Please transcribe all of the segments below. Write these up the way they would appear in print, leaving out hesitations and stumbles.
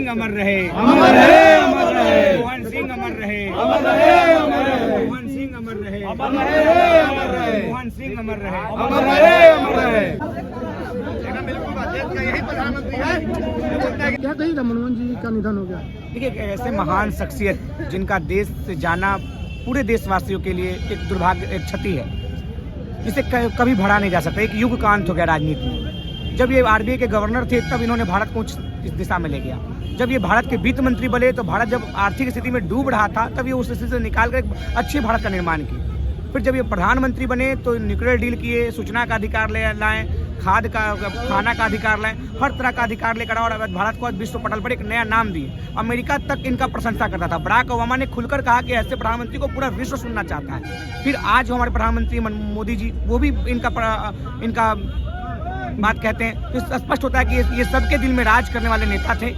सिंह अमर रहे, अमर रहे, अमर रहे। मोहन सिंह अमर रहे, अमर रहे, अमर रहे। मोहन सिंह अमर रहे, अमर रहे, अमर रहे। मोहन सिंह अमर रहे, अमर रहे, अमर रहे। क्या कहिएगा मनमोहन जी का निधन हो गया। देखिए, एक ऐसे महान शख्सियत जिनका देश से जाना पूरे देशवासियों के लिए एक दुर्भाग्य, एक क्षति है, जिसे कभी भरा नहीं जा सकता। एक युग का अंत हो गया राजनीति में। जब ये आरबीआई के गवर्नर थे तब इन्होंने भारत को इस दिशा में ले गया। जब ये भारत के वित्त मंत्री बने तो भारत जब आर्थिक स्थिति में डूब रहा था तब ये उस स्थिति से निकाल कर एक अच्छे भारत का निर्माण किए। फिर जब ये प्रधानमंत्री बने तो न्यूक्लियर डील किए, सूचना का अधिकार लाएं, खाना का अधिकार लाएं, हर तरह का अधिकार लेकर और भारत को विश्व पटल पर एक नया नाम दिए। अमेरिका तक इनका प्रशंसा करता था। बराक ओबामा ने खुलकर कहा कि ऐसे प्रधानमंत्री को पूरा विश्व सुनना चाहता है। फिर आज हमारे प्रधानमंत्री मोदी जी, वो भी इनका बात कहते हैं, तो स्पष्ट होता है कि ये सबके दिल में राज करने वाले नेता थे।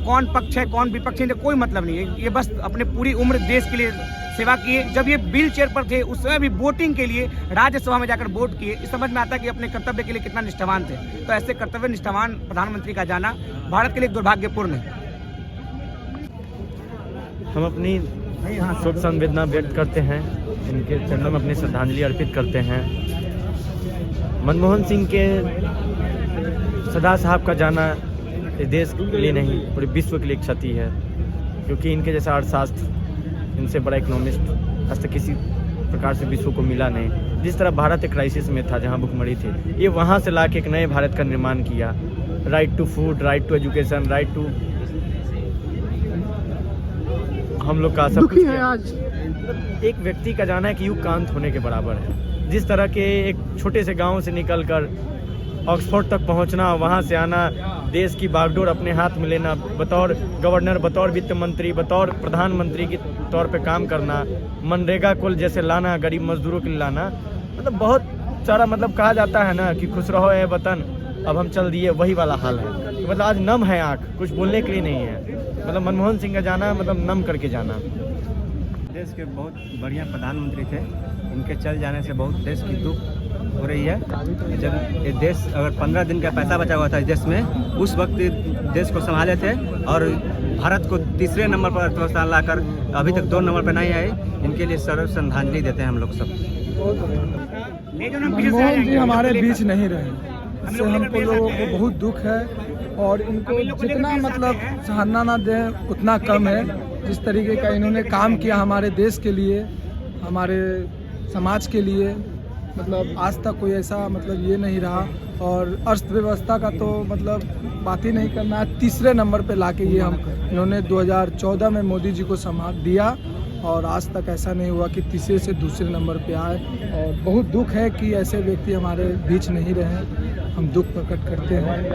कौन पक्ष है कौन विपक्ष है कोई मतलब नहीं है। ये बस अपने पूरी उम्र देश के लिए सेवा किए। जब ये व्हील चेयर पर थे उस समय भी वोटिंग के लिए राज्यसभा में जाकर वोट किए। इस समझ में आता है कि अपने कर्तव्य के लिए कितना निष्ठावान थे। तो ऐसे कर्तव्य निष्ठावान प्रधानमंत्री का जाना भारत के लिए दुर्भाग्यपूर्ण है। हम अपनी शोक संवेदना व्यक्त करते हैं, इनके चरणों में अपनी श्रद्धांजलि अर्पित करते हैं। मनमोहन सिंह के सरदार साहब का जाना देश के लिए नहीं पूरे विश्व के लिए क्षति है, क्योंकि इनके जैसा अर्थशास्त्र, इनसे बड़ा इकोनॉमिस्ट आज तक किसी प्रकार से विश्व को मिला नहीं। जिस तरह भारत एक क्राइसिस में था जहां भुखमरी थी, ये वहां से लाके एक नए भारत का निर्माण किया। Right to food, right to education, right to हम लोग का सब दुखी कुछ है किया। आज एक व्यक्ति का जाना है कि युग का अंत होने के बराबर है। जिस तरह के एक छोटे से गांव से निकलकर ऑक्सफोर्ड तक पहुंचना, वहां से आना, देश की बागडोर अपने हाथ में लेना, बतौर गवर्नर, बतौर वित्त मंत्री, बतौर प्रधानमंत्री के तौर पे काम करना, मनरेगा को जैसे लाना, गरीब मजदूरों के लिए लाना, मतलब बहुत सारा, मतलब कहा जाता है ना कि खुश रहो ए वतन अब हम चल दिए, वही वाला हाल है। तो मतलब आज नम है आँख, कुछ बोलने के लिए नहीं है। मतलब मनमोहन सिंह का जाना मतलब नम करके जाना। देश के बहुत बढ़िया प्रधानमंत्री थे, इनके चल जाने से बहुत देश की दुख हो रही है। जब ये देश अगर 15 दिन का पैसा बचा हुआ था इस देश में, उस वक्त देश को संभाले थे और भारत को तीसरे नंबर पर अर्थव्यवस्था लाकर अभी तक 2 नंबर पर नहीं आई। इनके लिए सर्व श्रद्धांजलि देते हैं हम लोग सब। मनमोहन जी हमारे बीच नहीं रहे, इससे हमको लोगों को बहुत दुख है और इनको जितना मतलब सराहना ना दें उतना कम है। जिस तरीके का इन्होंने काम किया हमारे देश के लिए, हमारे समाज के लिए, मतलब आज तक कोई ऐसा मतलब ये नहीं रहा। और अर्थव्यवस्था का तो मतलब बात ही नहीं करना है, तीसरे नंबर पे लाके ये इन्होंने 2014 में मोदी जी को संभाल दिया और आज तक ऐसा नहीं हुआ कि तीसरे से दूसरे नंबर पे आए। और बहुत दुख है कि ऐसे व्यक्ति हमारे बीच नहीं रहे, हम दुख प्रकट करते हैं।